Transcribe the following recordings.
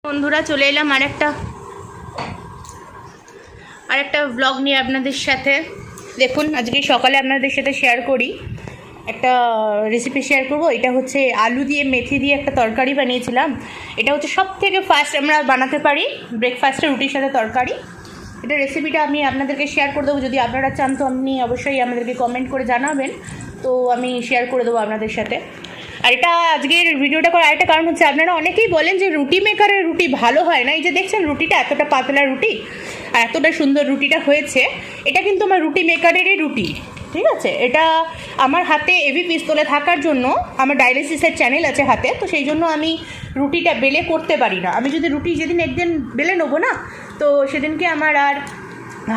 বন্ধুরা চলে এলাম আরেকটা ব্লগ নিয়ে আপনাদের সাথে। দেখুন আজকে সকালে আপনাদের সাথে শেয়ার করি, একটা রেসিপি শেয়ার করব। এটা হচ্ছে আলু দিয়ে মেথি দিয়ে একটা তরকারি বানিয়েছিলাম। এটা হচ্ছে সব থেকে ফার্স্ট আমরা বানাতে পারি ব্রেকফাস্টে রুটির সাথে তরকারি। এটা রেসিপিটা আমি আপনাদেরকে শেয়ার করে দেবো। যদি আপনারা চান তো আপনি অবশ্যই আমাদেরকে কমেন্ট করে জানাবেন, তো আমি শেয়ার করে দেবো আপনাদের সাথে। আর এটা আজকের ভিডিওটা করার আরেকটা কারণ হচ্ছে, আপনারা অনেকেই বলেন যে রুটি মেকারের রুটি ভালো হয় না। এই যে দেখছেন রুটিটা এতটা পাতলা রুটি আর এতটা সুন্দর রুটিটা হয়েছে, এটা কিন্তু আমার রুটি মেকারেরই রুটি, ঠিক আছে। এটা আমার হাতে এভি পিস্তলে থাকার জন্য আমার ডায়ালিসিসের চ্যানেল আছে হাতে, তো সেই জন্য আমি রুটিটা বেলে করতে পারি না। আমি যদি রুটি যেদিন একদিন বেলে নেবো না, তো সেদিনকে আমার আর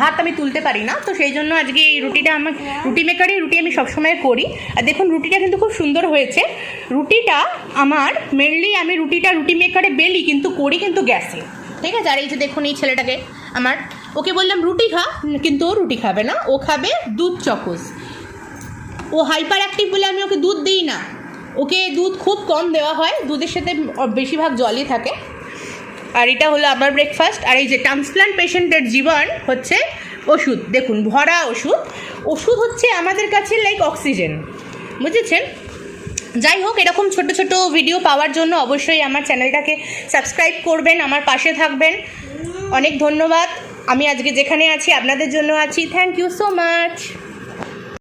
হাত আমি তুলতে পারি না। তো সেই জন্য আজকে এই রুটিটা আমার রুটি মেকারে রুটি আমি সবসময় করি। আর দেখুন রুটিটা কিন্তু খুব সুন্দর হয়েছে। রুটিটা আমার মেনলি আমি রুটি মেকারে বেলি, কিন্তু করি কিন্তু গ্যাসে, ঠিক আছে। আর এই যে দেখুন এই ছেলেটাকে আমার, ওকে বললাম রুটি খা, কিন্তু ও রুটি খাবে না, ও খাবে দুধ চকোস। ও হাইপার অ্যাক্টিভ বলে আমি ওকে দুধ দিই না, ওকে দুধ খুব কম দেওয়া হয়, দুধের সাথে বেশিরভাগ জলই থাকে। আর এটা হলো আমার ব্রেকফাস্ট। আর এই যে ট্রান্সপ্লান্ট পেশেন্টের জীবন হচ্ছে ওষুধ, দেখুন ভরা ওষুধ হচ্ছে আমাদের কাছে লাইক অক্সিজেন, বুঝেছেন। যাই হোক, এরকম ছোট ছোট ভিডিও পাওয়ার জন্য অবশ্যই আমার চ্যানেলটাকে সাবস্ক্রাইব করবেন, আমার পাশে থাকবেন। অনেক ধন্যবাদ। আমি আজকে যেখানে আছি আপনাদের জন্য আছি। Thank you so much.